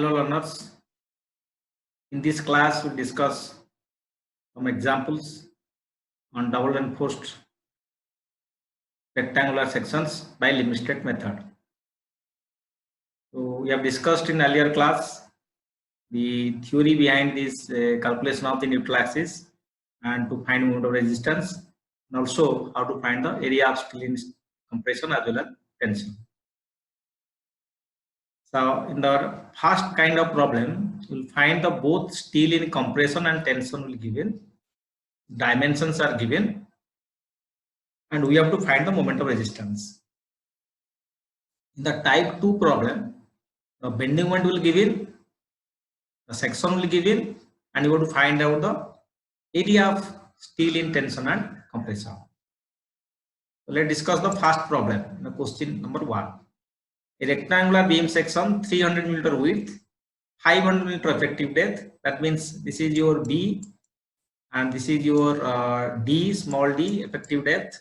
Hello learners, in this class we'll discuss some examples on double reinforced rectangular sections by limit state method. So we have discussed in earlier class the theory behind this calculation of the neutral axis and to find moment of resistance, and also how to find the area of steel in compression as well as tension. So in the first kind of problem, you'll find the both steel in compression and tension will given, dimensions are given, and we have to find the moment of resistance. In the type 2 problem, the bending moment will given, the section will given, and you have to find out the area of steel in tension and compression. So let's discuss the first problem. The question number 1. A rectangular beam section 300 mm width, 500 mm effective depth. That means this is your B and this is your D, small d, effective depth.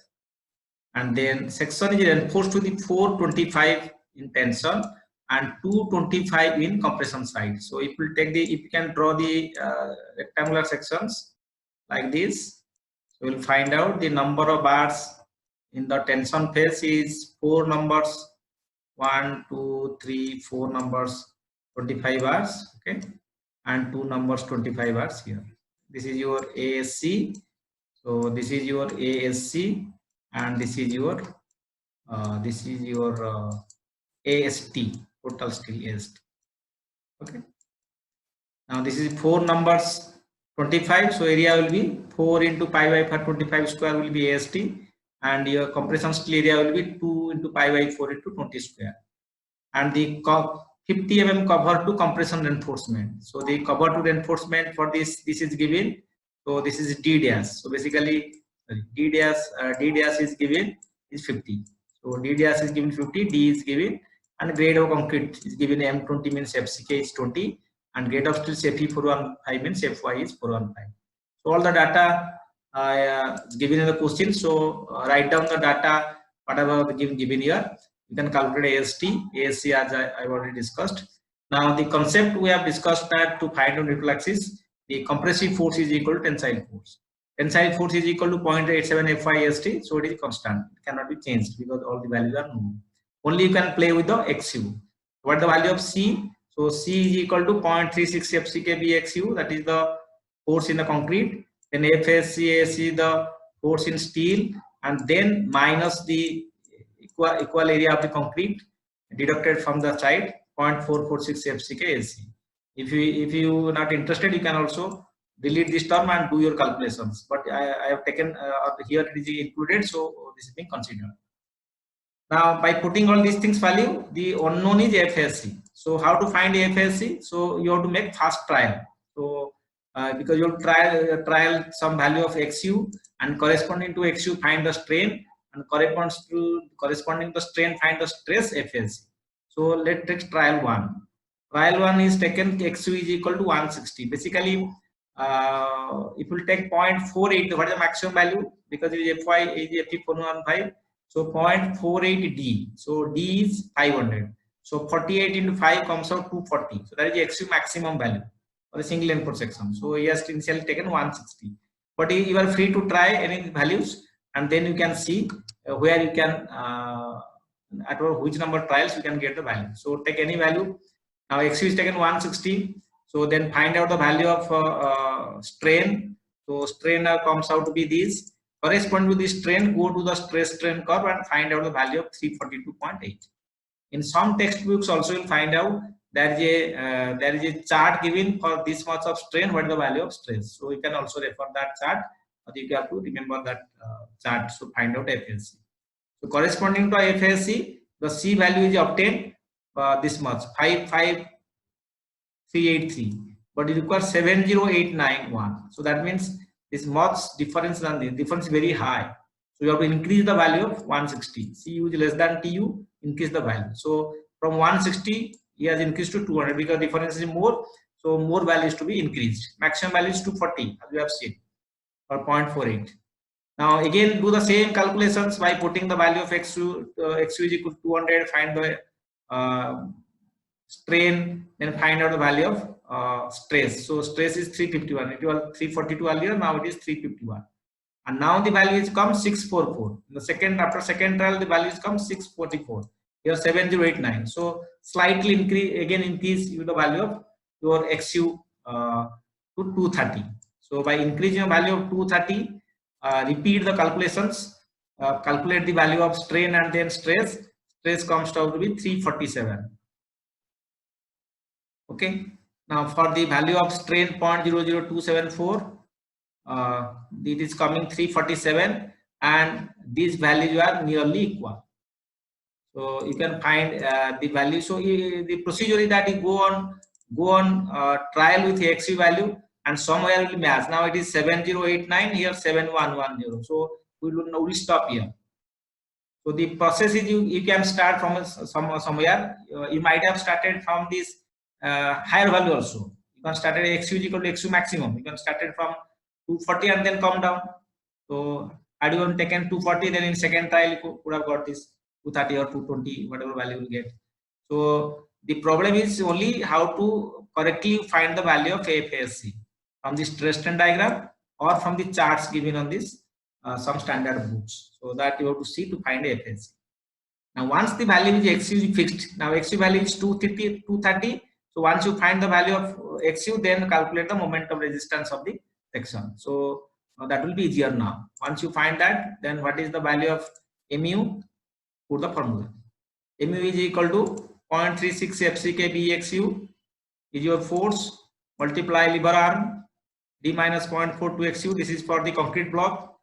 And then section is reinforced to the 425 in tension and 225 in compression side. So if you take if you can draw the rectangular sections like this, so we'll find out the number of bars in the tension phase is 4 numbers. 1, 2, 3, 4 numbers, 25 bars, okay, and 2 numbers, 25 bars here. This is your ASC. So this is your ASC, and this is your AST, total steel AST. Okay. Now this is 4 numbers, 25. So area will be 4 into pi by 25 square will be AST. And your compression steel area will be 2 into pi by 4 into 20 square. And the 50 mm cover to compression reinforcement. So the cover to reinforcement for this is given. So this is D dash. So basically D dash is given is 50. So D dash is given 50, D is given, and grade of concrete is given M20 means FCK is 20, and grade of steel FE 415 means FY is 415. So all the data is given in the question. So write down the data whatever given here. You can calculate AST as I already discussed. Now the concept we have discussed that to find the neutral axis, the compressive force is equal to tensile force. Tensile force is equal to 0.87 Fy AST, so it is constant. It cannot be changed because all the values are known. Only you can play with the XU. What is the value of C? So C is equal to 0.36 FCK BXU, that is the force in the concrete. Then FSC AC the force in steel, and then minus the equal area of the concrete deducted from the side 0.446 FCK AC. If you not interested, you can also delete this term and do your calculations. But I have taken here it is included, so this is being considered. Now by putting all these things value, the unknown is FSC. So how to find FSC? So you have to make fast trial. So because you have trial some value of XU, and corresponding to XU find the strain, and corresponding to strain find the stress FSC. So let's take trial 1. Trial 1 is taken XU is equal to 160. Basically, if we take 0.48, what is the maximum value? Because it is Fy is FE 415. So 0.48 D. So D is 500. So 48 into 5 comes out 240. So that is XU maximum value for a single length section. So he has initially taken 160. But you are free to try any values, and then you can see where you can at which number trials you can get the value. So take any value. Now XU is taken 160. So then find out the value of strain. So strain comes out to be this. Correspond to the strain, go to the stress strain curve and find out the value of 342.8. In some textbooks also you'll find out there is a chart given for this much of strain, what is the value of stress. So you can also refer that chart, but you have to remember that chart to find out FSC. So corresponding to FSC, the C value is obtained this much 55383, but it requires 70891. So that means this much difference, and the difference is very high. So you have to increase the value of 160. CU is less than TU, increase the value. So from 160, he has increased to 200 because difference is more. So more values to be increased. Maximum value is 240, as we have seen, or 0.48. Now again do the same calculations by putting the value of XU is equal to 200. Find the strain, then find out the value of stress. So stress is 351. It was 342 earlier, now it is 351. And now the value is come 644. In the second, after second trial, the value is come 644. Here 7089. So slightly increase the value of your XU to 230. So by increasing the value of 230, repeat the calculations, calculate the value of strain and then stress. Stress comes out to be 347. Okay. Now for the value of strain 0.00274, it is coming 347, and these values are nearly equal. So you can find the value. So the procedure is that you go on trial with the XU value, and somewhere will match. Now it is 7089, here 7110. So we will stop here. So the process is you can start from somewhere. You might have started from this higher value also. You can start at XU is equal to XU maximum. You can start it from 240 and then come down. So had you taken 240, then in second trial you could have got this 230 or 220, whatever value you get. So the problem is only how to correctly find the value of FASC from the stress strain diagram or from the charts given on this some standard books. So that you have to see to find FASC. Now once the value is XU is fixed, now XU value is 230. So once you find the value of XU, then calculate the moment of resistance of the section. So that will be easier now. Once you find that, then what is the value of mu? Put the formula. Mu is equal to 0.36 FCK BXU is your force, multiply lever arm, D minus 0.42 XU. This is for the concrete block.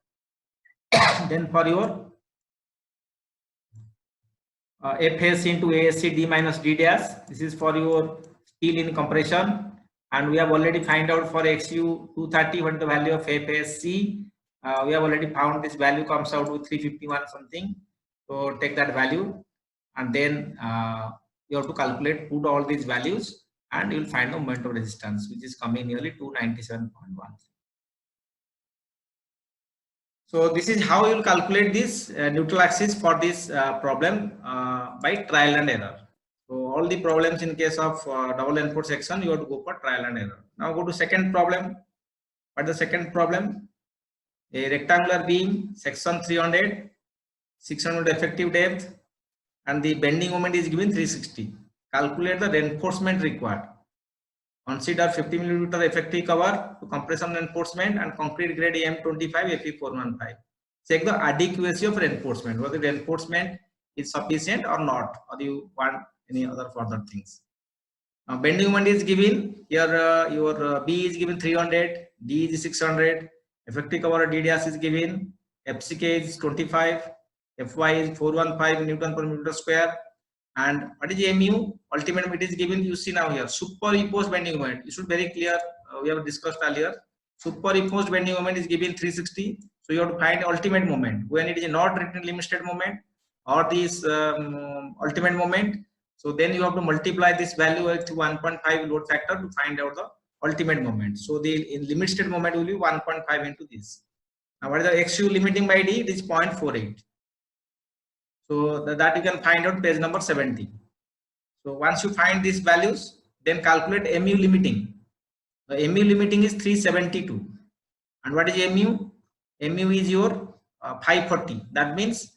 Then for your FS into ASC D minus D dash. This is for your steel in compression. And we have already find out for XU 230 what is the value of FSC. We have already found this value comes out to 351 something. So take that value, and then you have to calculate, put all these values, and you will find the moment of resistance, which is coming nearly 297.1. So this is how you will calculate this neutral axis for this problem by trial and error. So all the problems in case of double enforced section, you have to go for trial and error. Now go to second problem. What is the second problem? A rectangular beam, section 300, 600 effective depth, and the bending moment is given 360. Calculate the reinforcement required. Consider 50 mm effective cover to compression reinforcement and concrete grade M25 Fe415. Check the adequacy of reinforcement, whether the reinforcement is sufficient or not, or you want any other further things. Now bending moment is given here. Your B is given 300, D is 600, effective cover D dash is given, FCK is 25, Fy is 415 Newton per meter square, and what is mu? Ultimate it is given. You see now here superimposed bending moment. You should very clear. We have discussed earlier. Superimposed bending moment is given 360. So you have to find ultimate moment when it is not written limit state moment or this ultimate moment. So then you have to multiply this value with 1.5 load factor to find out the ultimate moment. So the limit state moment will be 1.5 into this. Now what is the XU limiting by D? It is 0.48. So that you can find out page number 70. So once you find these values, then calculate mu limiting. The mu limiting is 372. And what is mu? Mu is your 540. That means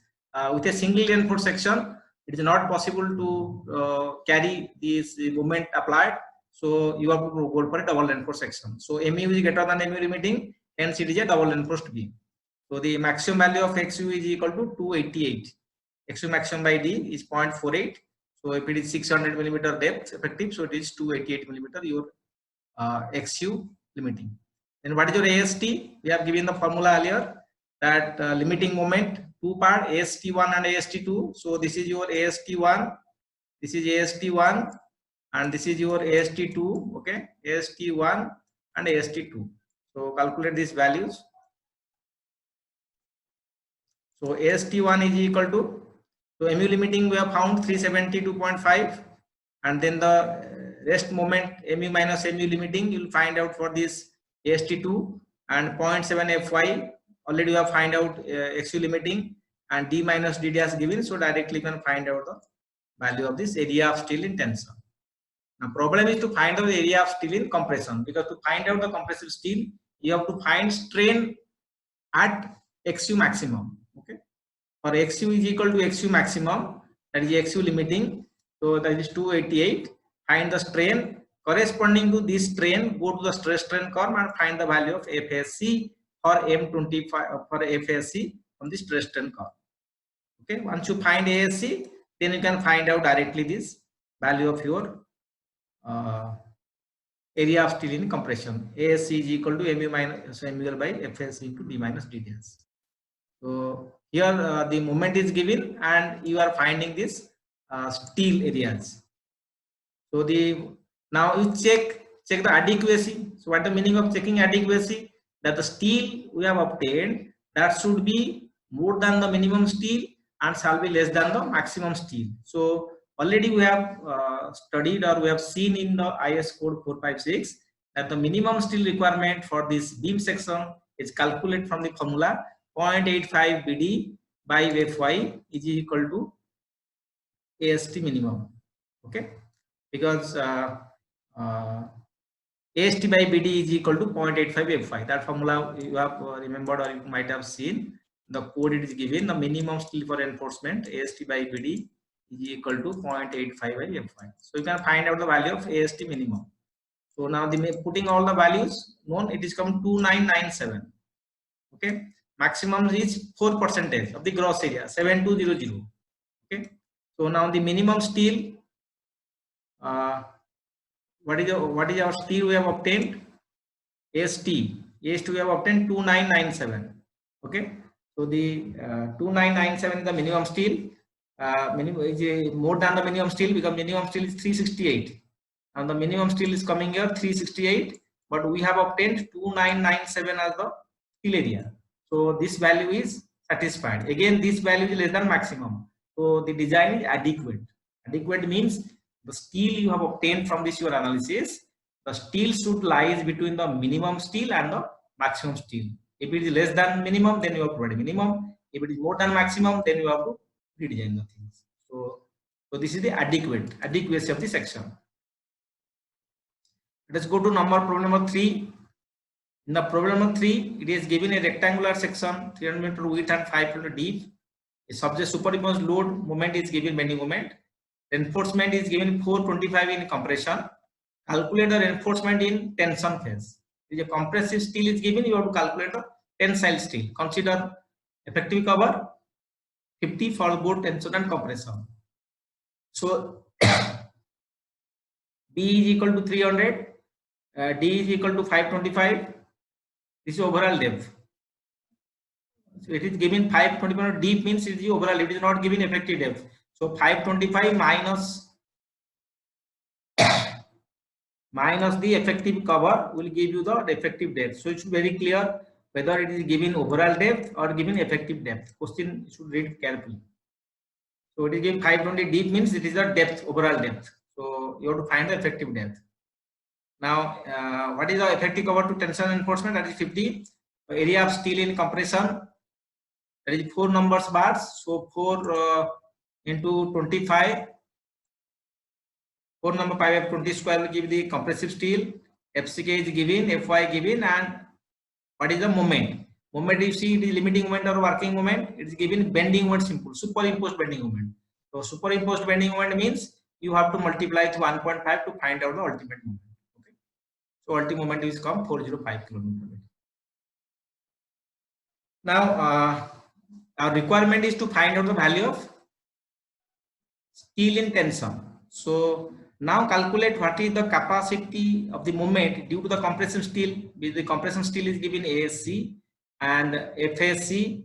with a single reinforced section, it is not possible to carry this moment applied. So you have to go for a double reinforced section. So mu is greater than mu limiting, hence it is a double reinforced beam. So the maximum value of XU is equal to 288. XU maximum by D is 0.48. So if it is 600 millimeter depth effective, so it is 288 millimeter your XU limiting. Then what is your AST? We have given the formula earlier that limiting moment, two part, AST1 and AST2. So this is your AST1, this is AST1, and this is your AST2. Okay, AST1 and AST2. So calculate these values. So AST1 is equal to, so mu limiting we have found 372.5, and then the rest moment mu minus mu limiting you will find out for this AST2, and 0.7 Fy already we have find out XU limiting, and D minus D dash given. So directly you can find out the value of this area of steel in tension. Now problem is to find out the area of steel in compression, because to find out the compressive steel, you have to find strain at XU maximum. Okay, or XU is equal to XU maximum, that is XU limiting, so that is 288. Find the strain corresponding to this strain, go to the stress strain curve and find the value of FSC for M25 for FSC from the stress strain curve. Okay, once you find ASC, then you can find out directly this value of your area of steel in compression. ASC is equal to mu minus MUL by FSC into D minus DDS. So here the moment is given and you are finding this steel areas. So now you check the adequacy. So what the meaning of checking adequacy? That the steel we have obtained, that should be more than the minimum steel and shall be less than the maximum steel. So already we have studied, or we have seen in the IS code 456 that the minimum steel requirement for this beam section is calculated from the formula 0.85 BD by Fy is equal to AST minimum. Okay, because AST by BD is equal to 0.85 Fy. That formula you have remembered, or you might have seen. The code it is given, the minimum steel for reinforcement AST by BD is equal to 0.85 by Fy. So you can find out the value of AST minimum. So now putting all the values known, it is come 2997. Okay, maximum is 4% of the gross area, 7200. Okay, so now the minimum steel, what is our steel we have obtained? AST we have obtained 2997. Okay, so the 2997 is the minimum steel. Minimum is more than the minimum steel, because minimum steel is 368 and the minimum steel is coming here 368, but we have obtained 2997 as the steel area. So this value is satisfied. Again, this value is less than maximum, so the design is adequate. Adequate means the steel you have obtained from this your analysis, the steel should lies between the minimum steel and the maximum steel. If it is less than minimum, then you have to provide minimum. If it is more than maximum, then you have to redesign the things. So this is the adequacy of the section. Let us go to problem number 3. In the problem number 3, it is given a rectangular section, 300 meter width and 5 meter deep. A subject superimposed load moment is given, bending moment. Reinforcement is given 425 in compression. Calculate the reinforcement in tension phase. If a compressive steel is given, you have to calculate the tensile steel. Consider effective cover 50 for both tension and compression. So B is equal to 300, D is equal to 525. This is overall depth. So it is given 525 deep, means it is the overall. It is not given effective depth. So 525 minus the effective cover will give you the effective depth. So it should be very clear whether it is given overall depth or given effective depth. Question should read carefully. So it is given 520 deep, means it is the depth, overall depth. So you have to find the effective depth. Now, what is the effective cover to tension reinforcement? That is 50. Area of steel in compression, that is 4 numbers bars. So 4 into 25. 4 number 5 of 20 square will give the compressive steel. FCK is given, Fy given, and what is the moment? Moment, you see, it is limiting moment or working moment. It is given bending moment, simple, superimposed bending moment. So superimposed bending moment means you have to multiply to 1.5 to find out the ultimate moment. Okay. So ultimate moment is come 405 km. Now our requirement is to find out the value of steel in tension. So now calculate what is the capacity of the moment due to the compression steel. The compression steel is given ASC and FSC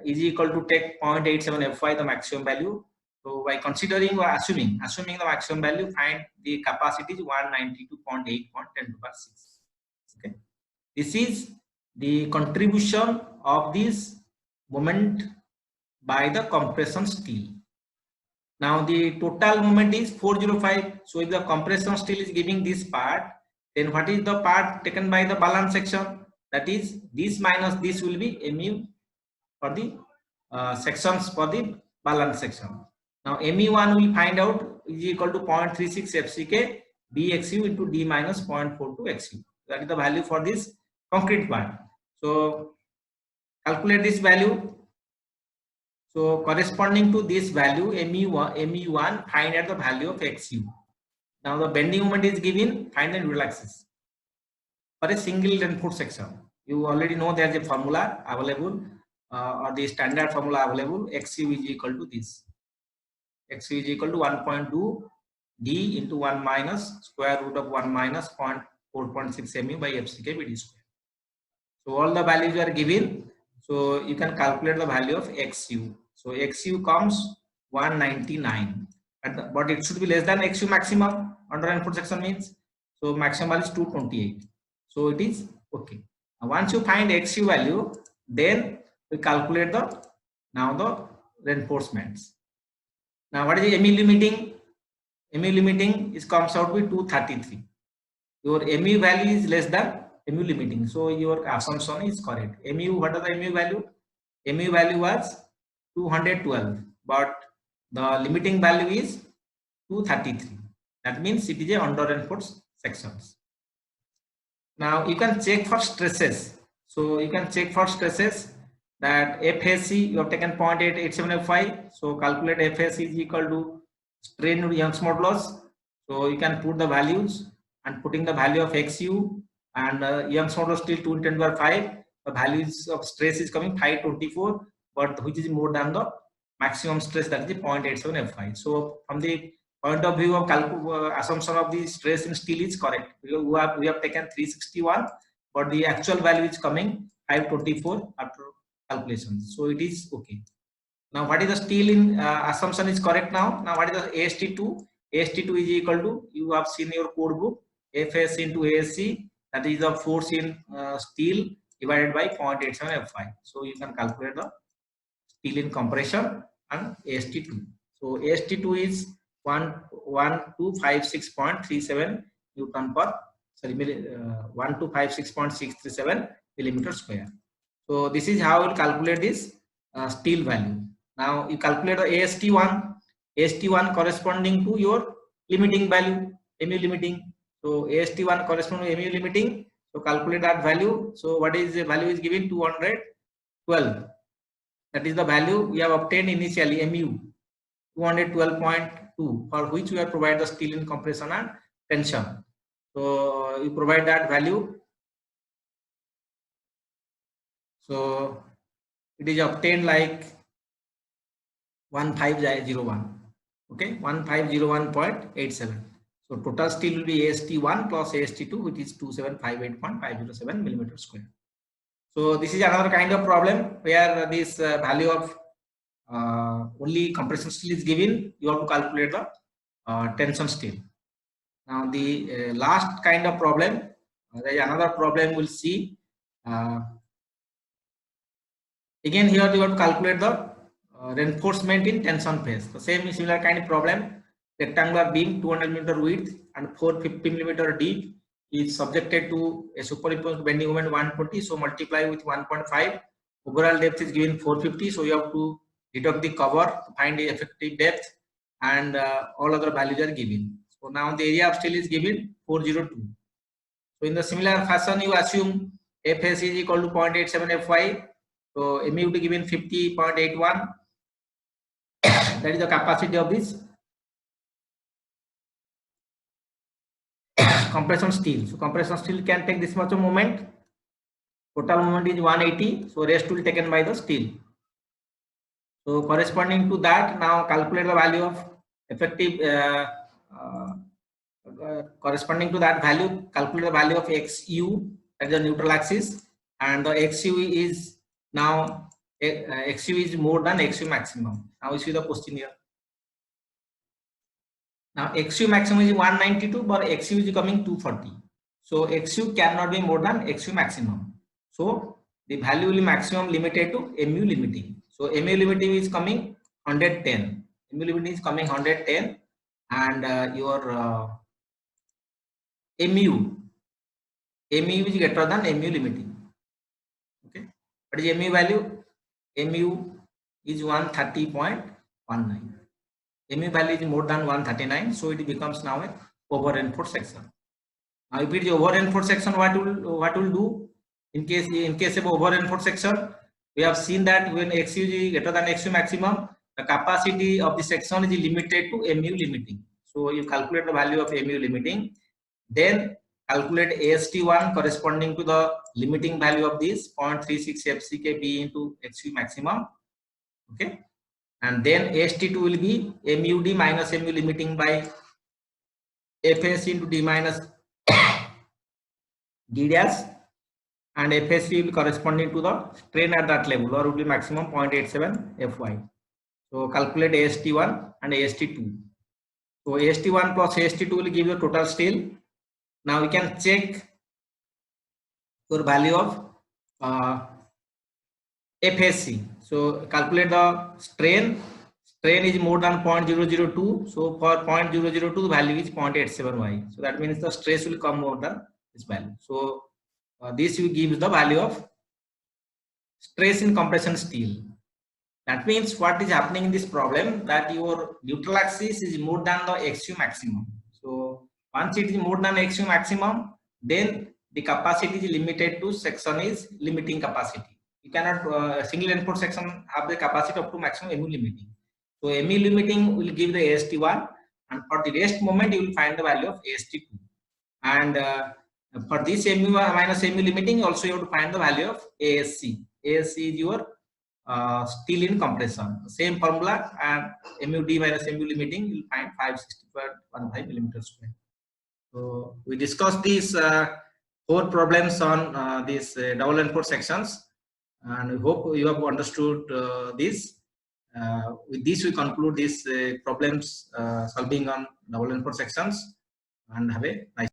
is equal to take 0.87 Fy, the maximum value. So by considering or assuming the maximum value, find the capacity is 192.8.10 to the power 6. Okay, this is the contribution of this moment by the compression steel. Now the total moment is 405. So if the compression steel is giving this part, then what is the part taken by the balance section? That is this minus this will be mu for the sections for the balance section. Now mu1 will find out is equal to 0.36 FCK. dxu into d minus 0.42 xu. That is the value for this concrete part. So calculate this value. So corresponding to this value mu1 find at the value of xu. Now the bending moment is given, find the neutral axis for a single reinforced section. You already know there is a formula available or the standard formula available. Xu is equal to this. Xu is equal to 1.2 d into 1 minus square root of 1 minus 4.6 mu by fck bd square. So all the values are given. So you can calculate the value of xu. So xu comes 199, but it should be less than xu maximum under reinforced section means. So maximum is 228. So it is okay. Now once you find xu value, then we calculate the reinforcements. Now what is the mu limiting? Mu limiting is comes out with 233. Your mu value is less than mu limiting, so your assumption is correct. Mu, what is the mu value? Mu value was 212, but the limiting value is 233. That means it is a under reinforced sections. Now you can check for stresses. So you can check for stresses that FSC you have taken 0.88705. So calculate FSC is equal to strain Young's modulus. So you can put the values and putting the value of XU and Young's modulus still 2 × 10⁵. The values of stress is coming 524, but which is more than the maximum stress, that is the 0.8705. So from the point of view of assumption of the stress in steel is correct. We have taken 361, but the actual value is coming 524 after calculation. So it is okay. Now what is the steel in assumption is correct now. Now what is the AST2? AST2 is equal to, you have seen your code book, Fs into ASC, that is the force in steel divided by 0.8705. So you can calculate the steel in compression and AST2. So AST2 is 1256.37 Newton per, sorry, 1256.637 millimeter square. So this is how you calculate this steel value. Now you calculate the AST1. AST1 corresponding to your limiting value, mu limiting. So AST1 corresponding to mu limiting. So calculate that value. So what is the value is given? 212. That is the value we have obtained initially, mu 212.2, for which we have provided the steel in compression and tension. So you provide that value. So it is obtained like 1501. Okay, 1501.87. So total steel will be AST1 plus AST2, which is 2758.507 millimeter square. So this is another kind of problem where this value of only compression steel is given. You have to calculate the tension steel. Now the last kind of problem, there is another problem we'll see. Again here you have to calculate the reinforcement in tension phase. The same similar kind of problem. Rectangular beam 200 mm width and 450 mm deep is subjected to a superimposed bending moment 120. So multiply with 1.5. Overall depth is given 450. So you have to deduct the cover to find the effective depth, and all other values are given. So now the area of steel is given 402. So in the similar fashion, you assume Fs is equal to 0.87fy. So mu to given 50.81. That is the capacity of this compression steel. So compression steel can take this much of moment. Total moment is 180. So rest will be taken by the steel. So corresponding to that, now calculate the value of effective. Corresponding to that value, calculate the value of XU as the neutral axis, and the XU is now XU is more than XU maximum. Now we see the question here. Now XU maximum is 192, but XU is coming 240. So XU cannot be more than XU maximum. So the value will be maximum limited to mu limiting. So mu limiting is coming 110. Mu limiting is coming 110, and your mu is greater than mu limiting. Okay, what is mu value? Mu is 130.19. Mu value is more than 139, so it becomes now a over reinforced section. Now if it is over reinforced section, what will do in case of over reinforced section? We have seen that when XU is greater than XU maximum, the capacity of the section is limited to MU limiting. So you calculate the value of MU limiting, then calculate AST1 corresponding to the limiting value of this 0.36 FCKP into XU maximum. Okay, and then AST2 will be MUD minus MU limiting by FS into D minus D dash, and FSC will be corresponding to the strain at that level, or would be maximum 0.87 Fy. So calculate AST1 and AST2. So AST1 plus AST2 will give you total steel. Now we can check your value of FSC. So calculate the strain. Strain is more than 0.002. So for 0.002, the value is 0.87 Y. So that means the stress will come more than this value. So this will give the value of stress in compression steel. That means what is happening in this problem, that your neutral axis is more than the XU maximum. So once it is more than XU maximum, then the capacity is limited to section is limiting capacity. You cannot single reinforced section have the capacity up to maximum MU limiting. So MU limiting will give the AST1, and for the rest moment you will find the value of AST2. And for this MU minus MU limiting, also you have to find the value of ASC. ASC is your steel in compression. Same formula, and MUD minus MU limiting, you will find 560.15 millimeters square. So we discussed these 4 problems on these double reinforced sections, and we hope you have understood this. With this, we conclude these problems solving on double reinforced sections, and have a nice